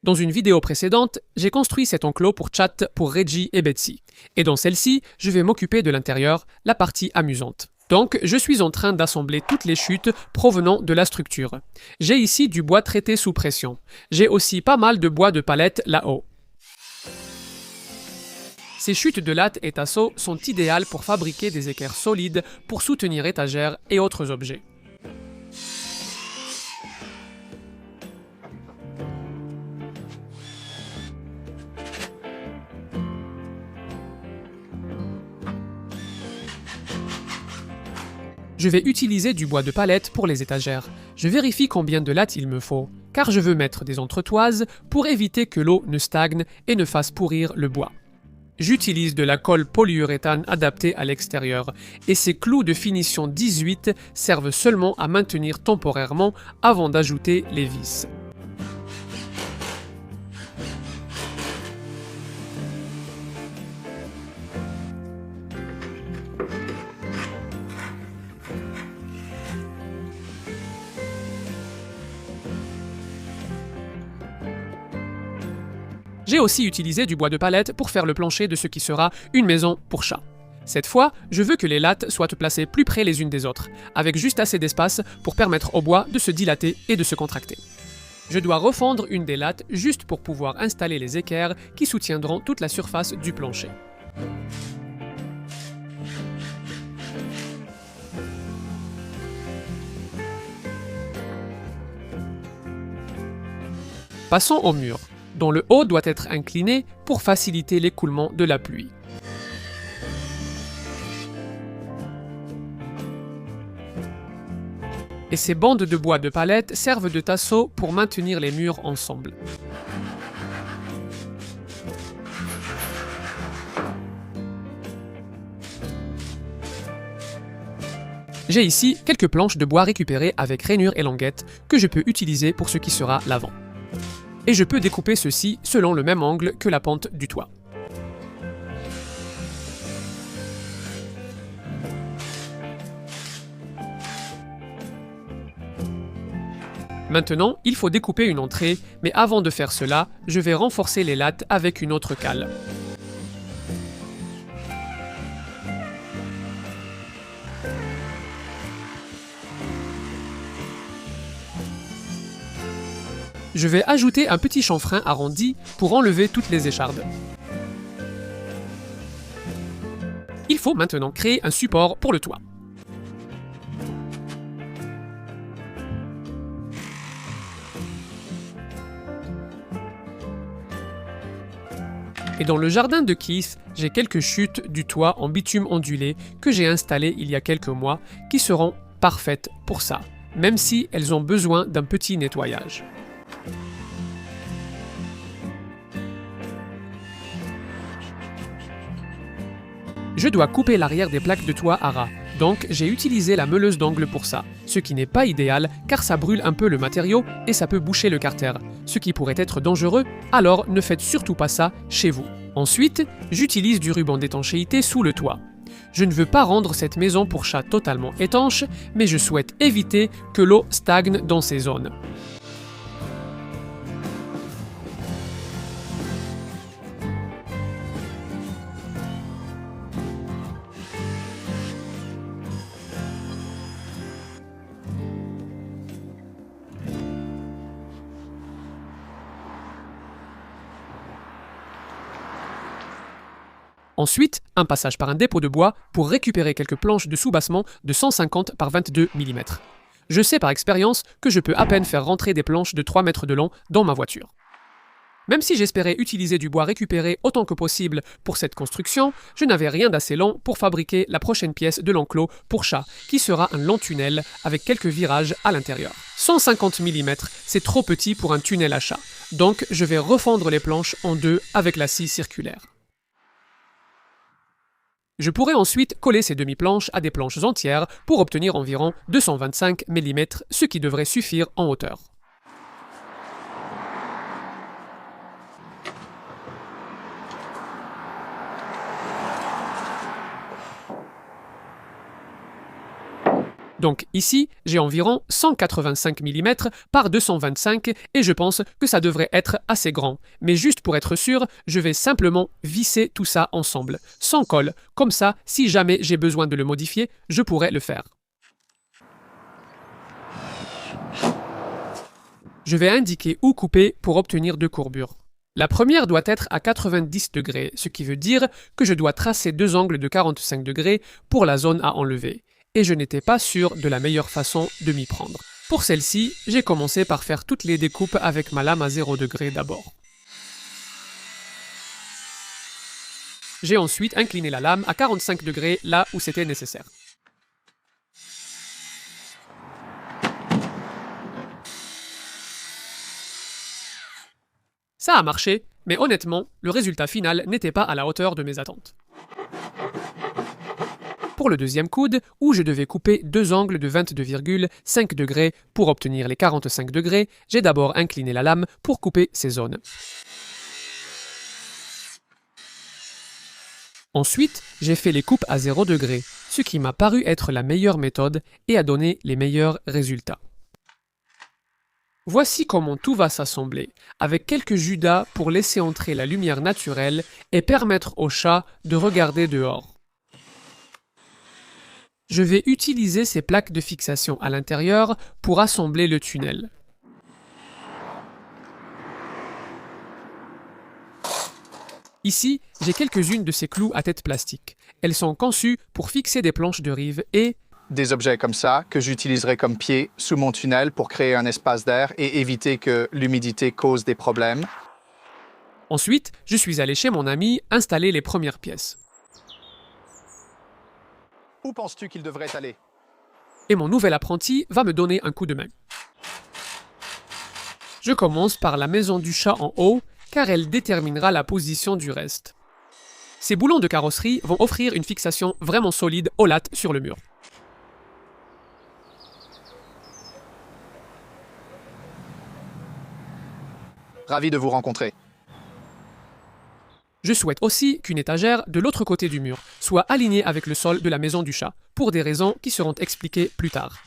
Dans une vidéo précédente, j'ai construit cet enclos pour chat pour Reggie et Betsy. Et dans celle-ci, je vais m'occuper de l'intérieur, la partie amusante. Donc, je suis en train d'assembler toutes les chutes provenant de la structure. J'ai ici du bois traité sous pression. J'ai aussi pas mal de bois de palette là-haut. Ces chutes de lattes et tasseaux sont idéales pour fabriquer des équerres solides pour soutenir étagères et autres objets. Je vais utiliser du bois de palette pour les étagères. Je vérifie combien de lattes il me faut, car je veux mettre des entretoises pour éviter que l'eau ne stagne et ne fasse pourrir le bois. J'utilise de la colle polyuréthane adaptée à l'extérieur, et ces clous de finition 18 servent seulement à maintenir temporairement avant d'ajouter les vis. J'ai aussi utilisé du bois de palette pour faire le plancher de ce qui sera une maison pour chat. Cette fois, je veux que les lattes soient placées plus près les unes des autres, avec juste assez d'espace pour permettre au bois de se dilater et de se contracter. Je dois refendre une des lattes juste pour pouvoir installer les équerres qui soutiendront toute la surface du plancher. Passons au mur, dont le haut doit être incliné pour faciliter l'écoulement de la pluie. Et ces bandes de bois de palette servent de tasseaux pour maintenir les murs ensemble. J'ai ici quelques planches de bois récupérées avec rainure et languette que je peux utiliser pour ce qui sera l'avant. Et je peux découper ceci selon le même angle que la pente du toit. Maintenant, il faut découper une entrée, mais avant de faire cela, je vais renforcer les lattes avec une autre cale. Je vais ajouter un petit chanfrein arrondi pour enlever toutes les échardes. Il faut maintenant créer un support pour le toit. Et dans le jardin de Keith, j'ai quelques chutes du toit en bitume ondulé que j'ai installées il y a quelques mois qui seront parfaites pour ça, même si elles ont besoin d'un petit nettoyage. Je dois couper l'arrière des plaques de toit à ras, donc j'ai utilisé la meuleuse d'angle pour ça, ce qui n'est pas idéal car ça brûle un peu le matériau et ça peut boucher le carter, ce qui pourrait être dangereux, alors ne faites surtout pas ça chez vous. Ensuite, j'utilise du ruban d'étanchéité sous le toit. Je ne veux pas rendre cette maison pour chat totalement étanche, mais je souhaite éviter que l'eau stagne dans ces zones. Ensuite, un passage par un dépôt de bois pour récupérer quelques planches de soubassement de 150 par 22 mm. Je sais par expérience que je peux à peine faire rentrer des planches de 3 mètres de long dans ma voiture. Même si j'espérais utiliser du bois récupéré autant que possible pour cette construction, je n'avais rien d'assez long pour fabriquer la prochaine pièce de l'enclos pour chat, qui sera un long tunnel avec quelques virages à l'intérieur. 150 mm, c'est trop petit pour un tunnel à chat, donc je vais refendre les planches en deux avec la scie circulaire. Je pourrais ensuite coller ces demi-planches à des planches entières pour obtenir environ 225 mm, ce qui devrait suffire en hauteur. Donc ici, j'ai environ 185 mm par 225 et je pense que ça devrait être assez grand. Mais juste pour être sûr, je vais simplement visser tout ça ensemble, sans colle. Comme ça, si jamais j'ai besoin de le modifier, je pourrais le faire. Je vais indiquer où couper pour obtenir deux courbures. La première doit être à 90 degrés, ce qui veut dire que je dois tracer deux angles de 45 degrés pour la zone à enlever. Et je n'étais pas sûr de la meilleure façon de m'y prendre. Pour celle-ci, j'ai commencé par faire toutes les découpes avec ma lame à 0 degré d'abord. J'ai ensuite incliné la lame à 45 degrés là où c'était nécessaire. Ça a marché, mais honnêtement, le résultat final n'était pas à la hauteur de mes attentes. Pour le deuxième coude, où je devais couper deux angles de 22,5 degrés pour obtenir les 45 degrés, j'ai d'abord incliné la lame pour couper ces zones. Ensuite, j'ai fait les coupes à 0 degré, ce qui m'a paru être la meilleure méthode et a donné les meilleurs résultats. Voici comment tout va s'assembler, avec quelques judas pour laisser entrer la lumière naturelle et permettre au chat de regarder dehors. Je vais utiliser ces plaques de fixation à l'intérieur pour assembler le tunnel. Ici, j'ai quelques-unes de ces clous à tête plastique. Elles sont conçues pour fixer des planches de rive et des objets comme ça que j'utiliserai comme pied sous mon tunnel pour créer un espace d'air et éviter que l'humidité cause des problèmes. Ensuite, je suis allé chez mon ami installer les premières pièces. Où penses-tu qu'il devrait aller? Et mon nouvel apprenti va me donner un coup de main. Je commence par la maison du chat en haut, car elle déterminera la position du reste. Ces boulons de carrosserie vont offrir une fixation vraiment solide aux lattes sur le mur. Ravi de vous rencontrer. Je souhaite aussi qu'une étagère de l'autre côté du mur soit alignée avec le sol de la maison du chat, pour des raisons qui seront expliquées plus tard.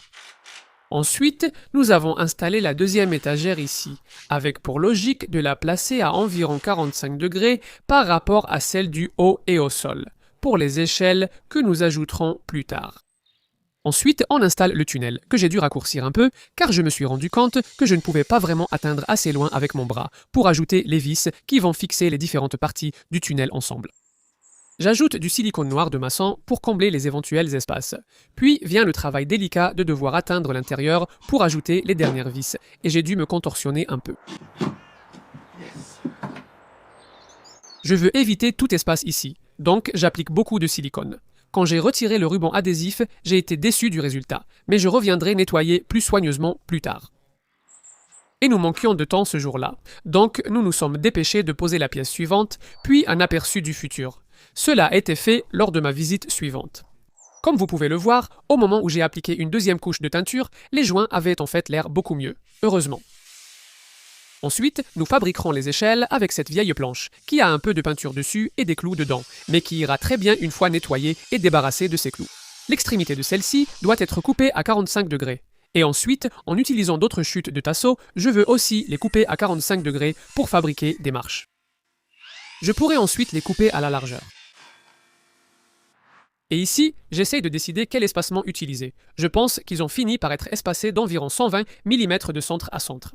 Ensuite, nous avons installé la deuxième étagère ici, avec pour logique de la placer à environ 45 degrés par rapport à celle du haut et au sol, pour les échelles que nous ajouterons plus tard. Ensuite, on installe le tunnel, que j'ai dû raccourcir un peu, car je me suis rendu compte que je ne pouvais pas vraiment atteindre assez loin avec mon bras, pour ajouter les vis qui vont fixer les différentes parties du tunnel ensemble. J'ajoute du silicone noir de maçon pour combler les éventuels espaces. Puis vient le travail délicat de devoir atteindre l'intérieur pour ajouter les dernières vis, et j'ai dû me contorsionner un peu. Je veux éviter tout espace ici, donc j'applique beaucoup de silicone. Quand j'ai retiré le ruban adhésif, j'ai été déçu du résultat, mais je reviendrai nettoyer plus soigneusement plus tard. Et nous manquions de temps ce jour-là, donc nous nous sommes dépêchés de poser la pièce suivante, puis un aperçu du futur. Cela a été fait lors de ma visite suivante. Comme vous pouvez le voir, au moment où j'ai appliqué une deuxième couche de teinture, les joints avaient en fait l'air beaucoup mieux, heureusement. Ensuite, nous fabriquerons les échelles avec cette vieille planche, qui a un peu de peinture dessus et des clous dedans, mais qui ira très bien une fois nettoyée et débarrassée de ses clous. L'extrémité de celle-ci doit être coupée à 45 degrés. Et ensuite, en utilisant d'autres chutes de tasseau, je veux aussi les couper à 45 degrés pour fabriquer des marches. Je pourrais ensuite les couper à la largeur. Et ici, j'essaye de décider quel espacement utiliser. Je pense qu'ils ont fini par être espacés d'environ 120 mm de centre à centre.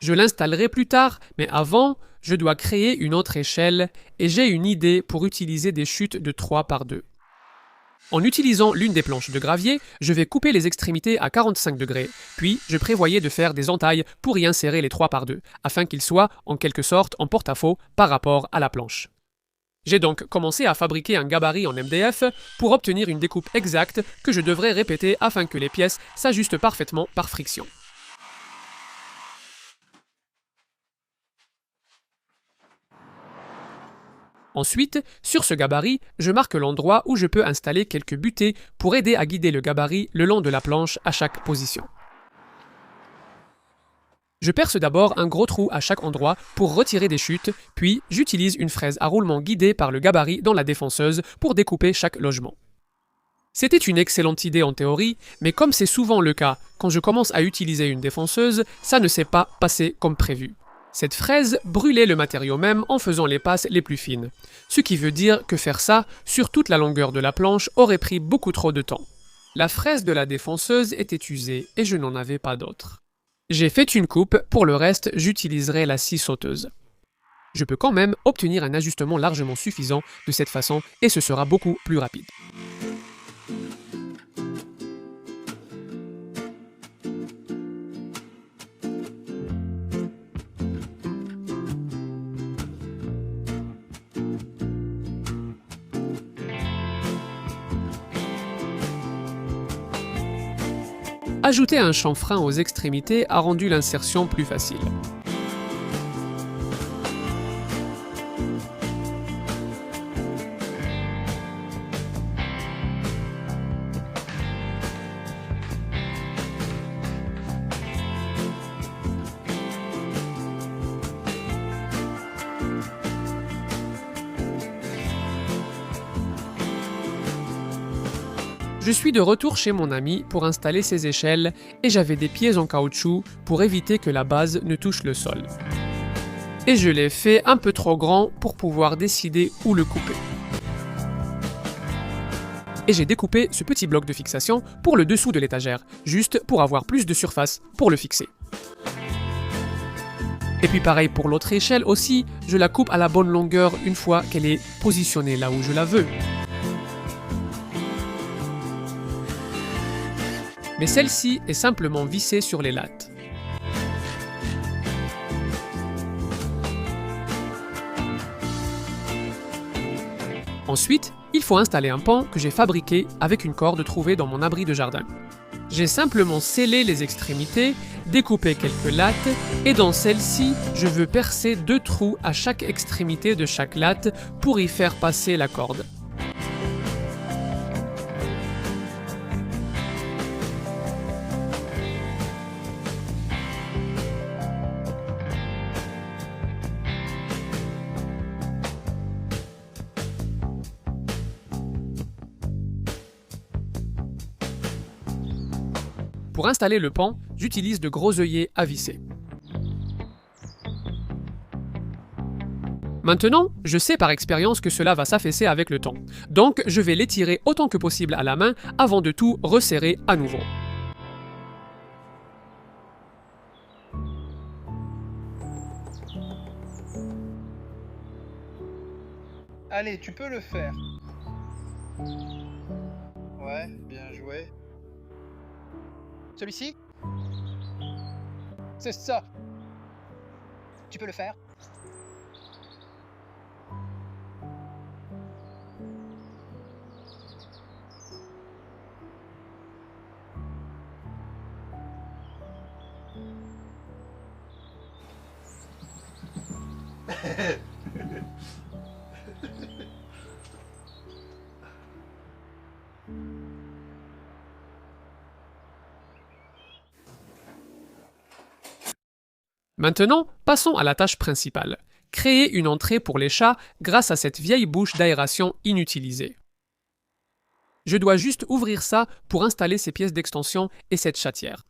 Je l'installerai plus tard, mais avant, je dois créer une autre échelle et j'ai une idée pour utiliser des chutes de 3 par 2. En utilisant l'une des planches de gravier, je vais couper les extrémités à 45 degrés, puis je prévoyais de faire des entailles pour y insérer les 3 par 2, afin qu'ils soient en quelque sorte en porte-à-faux par rapport à la planche. J'ai donc commencé à fabriquer un gabarit en MDF pour obtenir une découpe exacte que je devrais répéter afin que les pièces s'ajustent parfaitement par friction. Ensuite, sur ce gabarit, je marque l'endroit où je peux installer quelques butées pour aider à guider le gabarit le long de la planche à chaque position. Je perce d'abord un gros trou à chaque endroit pour retirer des chutes, puis j'utilise une fraise à roulement guidée par le gabarit dans la défonceuse pour découper chaque logement. C'était une excellente idée en théorie, mais comme c'est souvent le cas, quand je commence à utiliser une défonceuse, ça ne s'est pas passé comme prévu. Cette fraise brûlait le matériau même en faisant les passes les plus fines, ce qui veut dire que faire ça sur toute la longueur de la planche aurait pris beaucoup trop de temps. La fraise de la défonceuse était usée et je n'en avais pas d'autre. J'ai fait une coupe, pour le reste j'utiliserai la scie sauteuse. Je peux quand même obtenir un ajustement largement suffisant de cette façon et ce sera beaucoup plus rapide. Ajouter un chanfrein aux extrémités a rendu l'insertion plus facile. Je suis de retour chez mon ami pour installer ses échelles et j'avais des pieds en caoutchouc pour éviter que la base ne touche le sol. Et je l'ai fait un peu trop grand pour pouvoir décider où le couper. Et j'ai découpé ce petit bloc de fixation pour le dessous de l'étagère, juste pour avoir plus de surface pour le fixer. Et puis pareil pour l'autre échelle aussi, je la coupe à la bonne longueur une fois qu'elle est positionnée là où je la veux. Mais celle-ci est simplement vissée sur les lattes. Ensuite, il faut installer un pont que j'ai fabriqué avec une corde trouvée dans mon abri de jardin. J'ai simplement scellé les extrémités, découpé quelques lattes et dans celle-ci, je veux percer 2 trous à chaque extrémité de chaque latte pour y faire passer la corde. Pour installer le pont, j'utilise de gros œillets à visser. Maintenant, je sais par expérience que cela va s'affaisser avec le temps, donc je vais l'étirer autant que possible à la main avant de tout resserrer à nouveau. Allez, tu peux le faire. Ouais, bien joué. Celui-ci? C'est ça. Tu peux le faire. Maintenant, passons à la tâche principale. Créer une entrée pour les chats grâce à cette vieille bouche d'aération inutilisée. Je dois juste ouvrir ça pour installer ces pièces d'extension et cette chatière.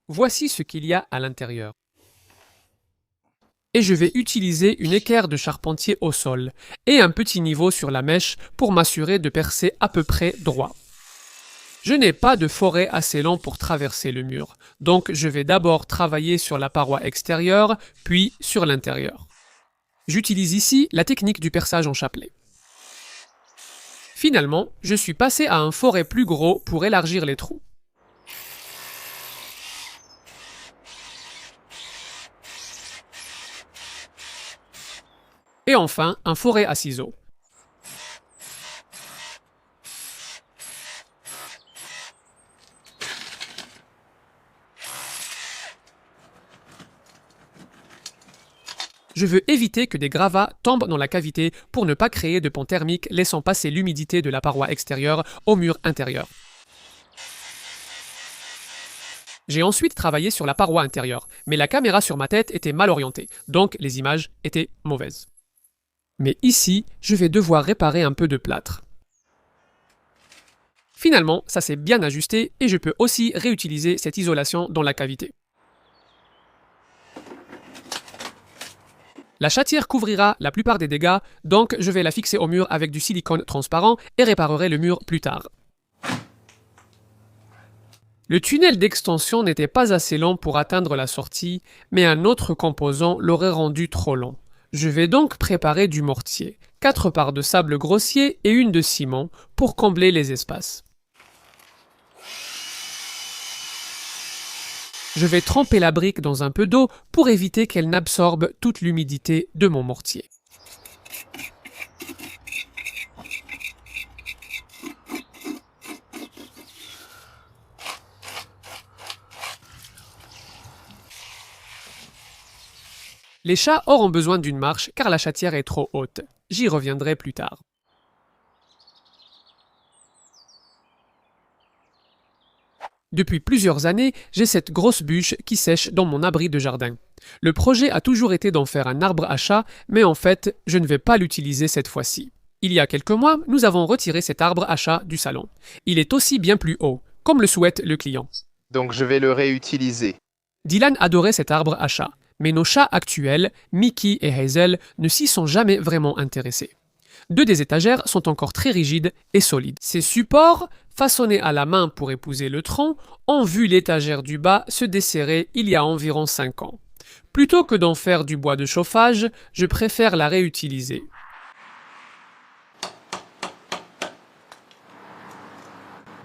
Voici ce qu'il y a à l'intérieur. Et je vais utiliser une équerre de charpentier au sol et un petit niveau sur la mèche pour m'assurer de percer à peu près droit. Je n'ai pas de forêt assez long pour traverser le mur, donc je vais d'abord travailler sur la paroi extérieure, puis sur l'intérieur. J'utilise ici la technique du perçage en chapelet. Finalement, je suis passé à un forêt plus gros pour élargir les trous. Et enfin, un forêt à ciseaux. Je veux éviter que des gravats tombent dans la cavité pour ne pas créer de pont thermique laissant passer l'humidité de la paroi extérieure au mur intérieur. J'ai ensuite travaillé sur la paroi intérieure, mais la caméra sur ma tête était mal orientée, donc les images étaient mauvaises. Mais ici, je vais devoir réparer un peu de plâtre. Finalement, ça s'est bien ajusté et je peux aussi réutiliser cette isolation dans la cavité. La chatière couvrira la plupart des dégâts, donc je vais la fixer au mur avec du silicone transparent et réparerai le mur plus tard. Le tunnel d'extension n'était pas assez long pour atteindre la sortie, mais un autre composant l'aurait rendu trop long. Je vais donc préparer du mortier, 4 parts de sable grossier et une de ciment pour combler les espaces. Je vais tremper la brique dans un peu d'eau pour éviter qu'elle n'absorbe toute l'humidité de mon mortier. Les chats auront besoin d'une marche car la chatière est trop haute. J'y reviendrai plus tard. Depuis plusieurs années, j'ai cette grosse bûche qui sèche dans mon abri de jardin. Le projet a toujours été d'en faire un arbre à chat, mais en fait, je ne vais pas l'utiliser cette fois-ci. Il y a quelques mois, nous avons retiré cet arbre à chat du salon. Il est aussi bien plus haut, comme le souhaite le client. Donc je vais le réutiliser. Dylan adorait cet arbre à chat, mais nos chats actuels, Mickey et Hazel, ne s'y sont jamais vraiment intéressés. 2 des étagères sont encore très rigides et solides. Ces supports, façonnés à la main pour épouser le tronc, ont vu l'étagère du bas se desserrer il y a environ 5 ans. Plutôt que d'en faire du bois de chauffage, je préfère la réutiliser.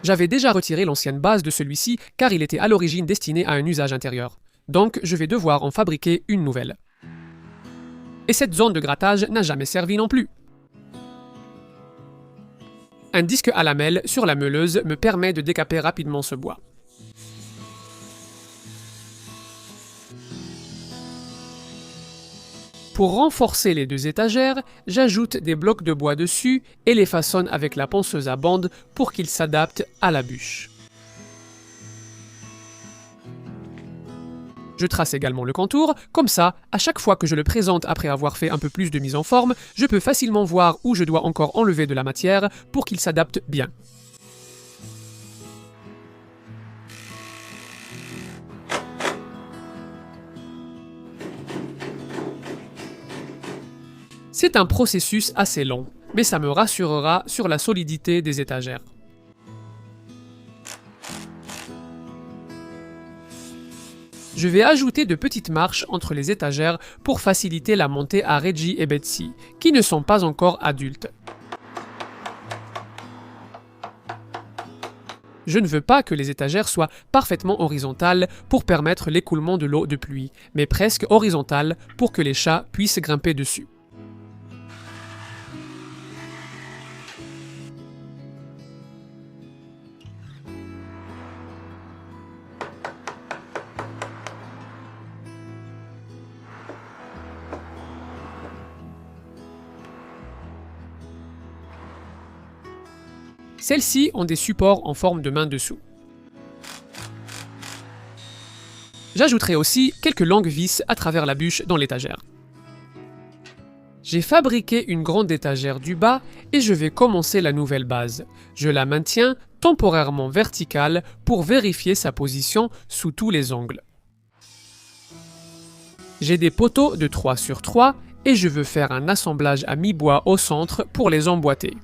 J'avais déjà retiré l'ancienne base de celui-ci car il était à l'origine destiné à un usage intérieur. Donc je vais devoir en fabriquer une nouvelle. Et cette zone de grattage n'a jamais servi non plus. Un disque à lamelles sur la meuleuse me permet de décaper rapidement ce bois. Pour renforcer les 2 étagères, j'ajoute des blocs de bois dessus et les façonne avec la ponceuse à bande pour qu'ils s'adaptent à la bûche. Je trace également le contour, comme ça, à chaque fois que je le présente après avoir fait un peu plus de mise en forme, je peux facilement voir où je dois encore enlever de la matière pour qu'il s'adapte bien. C'est un processus assez long, mais ça me rassurera sur la solidité des étagères. Je vais ajouter de petites marches entre les étagères pour faciliter la montée à Reggie et Betsy, qui ne sont pas encore adultes. Je ne veux pas que les étagères soient parfaitement horizontales pour permettre l'écoulement de l'eau de pluie, mais presque horizontales pour que les chats puissent grimper dessus. Celles-ci ont des supports en forme de main dessous. J'ajouterai aussi quelques longues vis à travers la bûche dans l'étagère. J'ai fabriqué une grande étagère du bas et je vais commencer la nouvelle base. Je la maintiens temporairement verticale pour vérifier sa position sous tous les angles. J'ai des poteaux de 3 sur 3 et je veux faire un assemblage à mi-bois au centre pour les emboîter.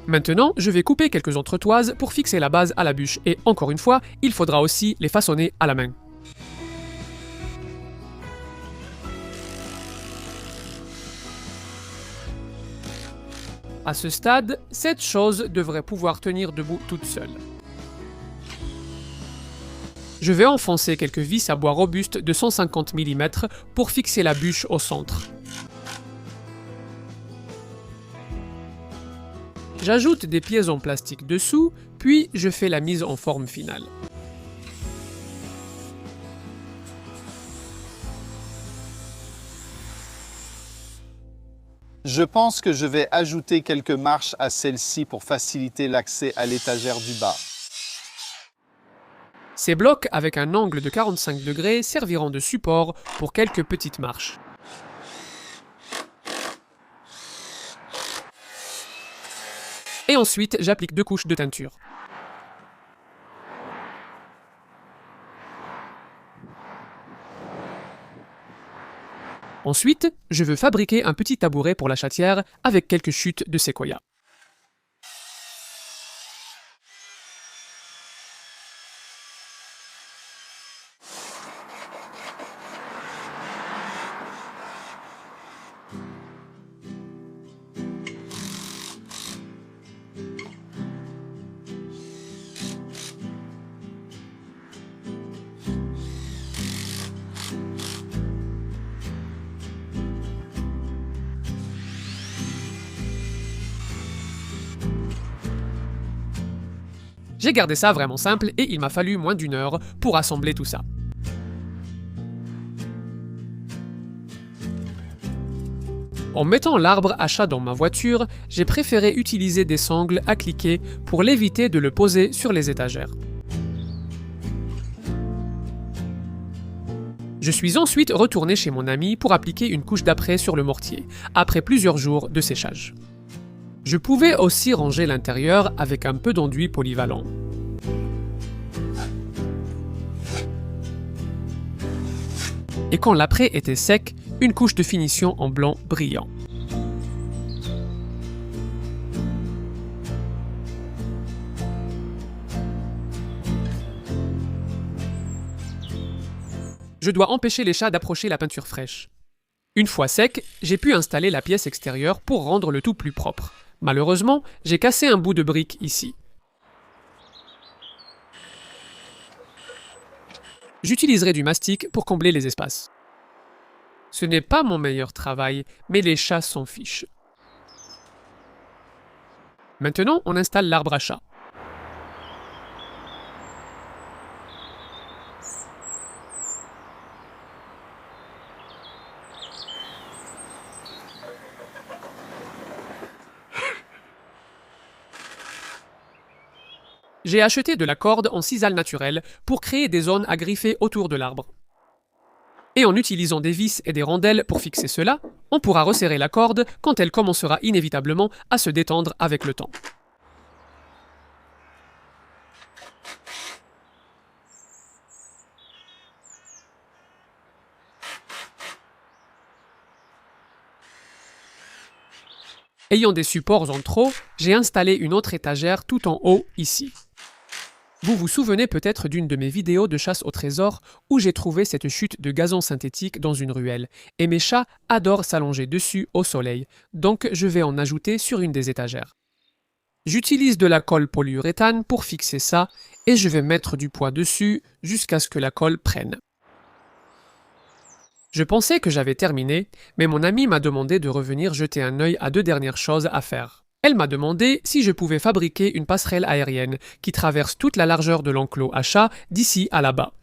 Maintenant, je vais couper quelques entretoises pour fixer la base à la bûche et encore une fois, il faudra aussi les façonner à la main. À ce stade, cette chose devrait pouvoir tenir debout toute seule. Je vais enfoncer quelques vis à bois robustes de 150 mm pour fixer la bûche au centre. J'ajoute des pièces en plastique dessous, puis je fais la mise en forme finale. Je pense que je vais ajouter quelques marches à celle-ci pour faciliter l'accès à l'étagère du bas. Ces blocs avec un angle de 45 degrés serviront de support pour quelques petites marches. Et ensuite, j'applique 2 couches de teinture. Ensuite, je veux fabriquer un petit tabouret pour la chatière avec quelques chutes de séquoia. J'ai gardé ça vraiment simple et il m'a fallu moins d'1 heure pour assembler tout ça. En mettant l'arbre à chat dans ma voiture, j'ai préféré utiliser des sangles à cliquer pour l'éviter de le poser sur les étagères. Je suis ensuite retourné chez mon ami pour appliquer une couche d'après sur le mortier, après plusieurs jours de séchage. Je pouvais aussi ranger l'intérieur avec un peu d'enduit polyvalent. Et quand l'après était sec, une couche de finition en blanc brillant. Je dois empêcher les chats d'approcher la peinture fraîche. Une fois sec, j'ai pu installer la pièce extérieure pour rendre le tout plus propre. Malheureusement, j'ai cassé un bout de brique ici. J'utiliserai du mastic pour combler les espaces. Ce n'est pas mon meilleur travail, mais les chats s'en fichent. Maintenant, on installe l'arbre à chat. J'ai acheté de la corde en sisal naturel pour créer des zones à griffer autour de l'arbre. Et en utilisant des vis et des rondelles pour fixer cela, on pourra resserrer la corde quand elle commencera inévitablement à se détendre avec le temps. Ayant des supports en trop, j'ai installé une autre étagère tout en haut ici. Vous vous souvenez peut-être d'une de mes vidéos de chasse au trésor où j'ai trouvé cette chute de gazon synthétique dans une ruelle, et mes chats adorent s'allonger dessus au soleil, donc je vais en ajouter sur une des étagères. J'utilise de la colle polyuréthane pour fixer ça, et je vais mettre du poids dessus jusqu'à ce que la colle prenne. Je pensais que j'avais terminé, mais mon ami m'a demandé de revenir jeter un œil à 2 dernières choses à faire. Elle m'a demandé si je pouvais fabriquer une passerelle aérienne qui traverse toute la largeur de l'enclos à chat d'ici à là-bas.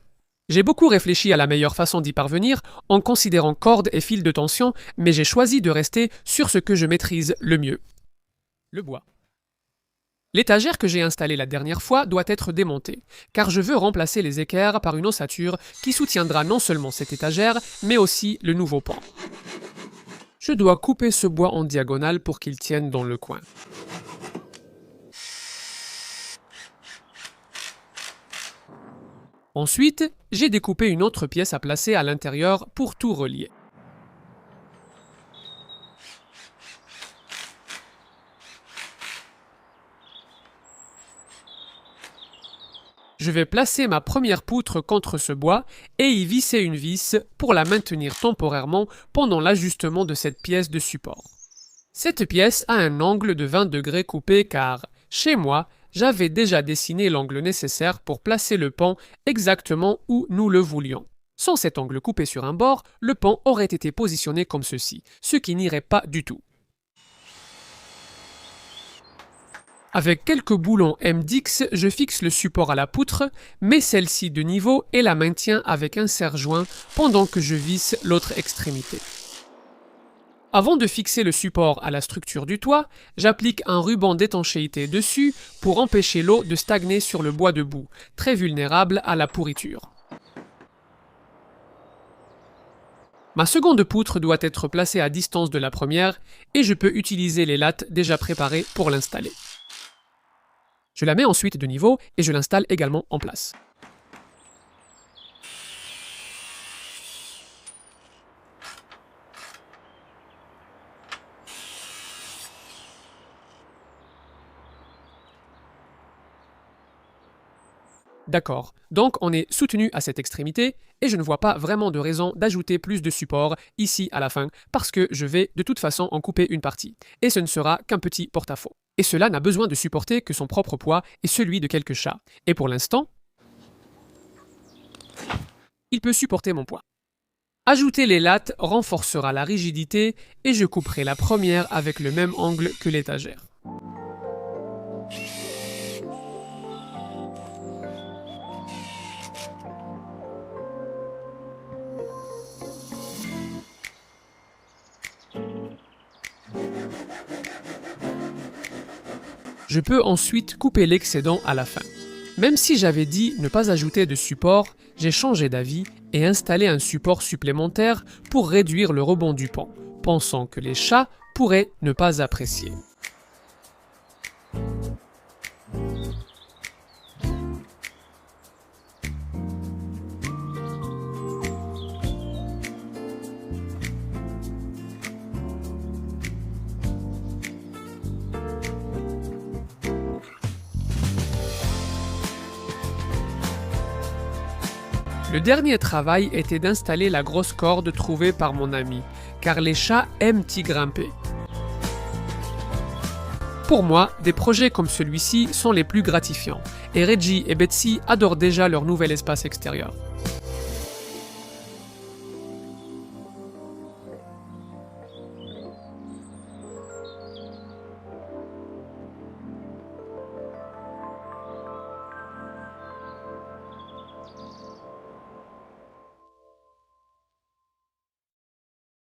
J'ai beaucoup réfléchi à la meilleure façon d'y parvenir en considérant cordes et fils de tension, mais j'ai choisi de rester sur ce que je maîtrise le mieux. Le bois. L'étagère que j'ai installée la dernière fois doit être démontée, car je veux remplacer les équerres par une ossature qui soutiendra non seulement cette étagère, mais aussi le nouveau pan. Je dois couper ce bois en diagonale pour qu'il tienne dans le coin. Ensuite, j'ai découpé une autre pièce à placer à l'intérieur pour tout relier. Je vais placer ma première poutre contre ce bois et y visser une vis pour la maintenir temporairement pendant l'ajustement de cette pièce de support. Cette pièce a un angle de 20 degrés coupé car, chez moi, j'avais déjà dessiné l'angle nécessaire pour placer le pan exactement où nous le voulions. Sans cet angle coupé sur un bord, le pan aurait été positionné comme ceci, ce qui n'irait pas du tout. Avec quelques boulons MDix, je fixe le support à la poutre, mets celle-ci de niveau et la maintiens avec un serre-joint pendant que je visse l'autre extrémité. Avant de fixer le support à la structure du toit, j'applique un ruban d'étanchéité dessus pour empêcher l'eau de stagner sur le bois debout, très vulnérable à la pourriture. Ma seconde poutre doit être placée à distance de la première et je peux utiliser les lattes déjà préparées pour l'installer. Je la mets ensuite de niveau et je l'installe également en place. D'accord, donc on est soutenu à cette extrémité et je ne vois pas vraiment de raison d'ajouter plus de support ici à la fin parce que je vais de toute façon en couper une partie et ce ne sera qu'un petit porte-à-faux. Et cela n'a besoin de supporter que son propre poids et celui de quelques chats. Et pour l'instant, il peut supporter mon poids. Ajouter les lattes renforcera la rigidité et je couperai la première avec le même angle que l'étagère. Je peux ensuite couper l'excédent à la fin. Même si j'avais dit ne pas ajouter de support, j'ai changé d'avis et installé un support supplémentaire pour réduire le rebond du pan, pensant que les chats pourraient ne pas apprécier. Le dernier travail était d'installer la grosse corde trouvée par mon ami, car les chats aiment y grimper. Pour moi, des projets comme celui-ci sont les plus gratifiants, et Reggie et Betsy adorent déjà leur nouvel espace extérieur.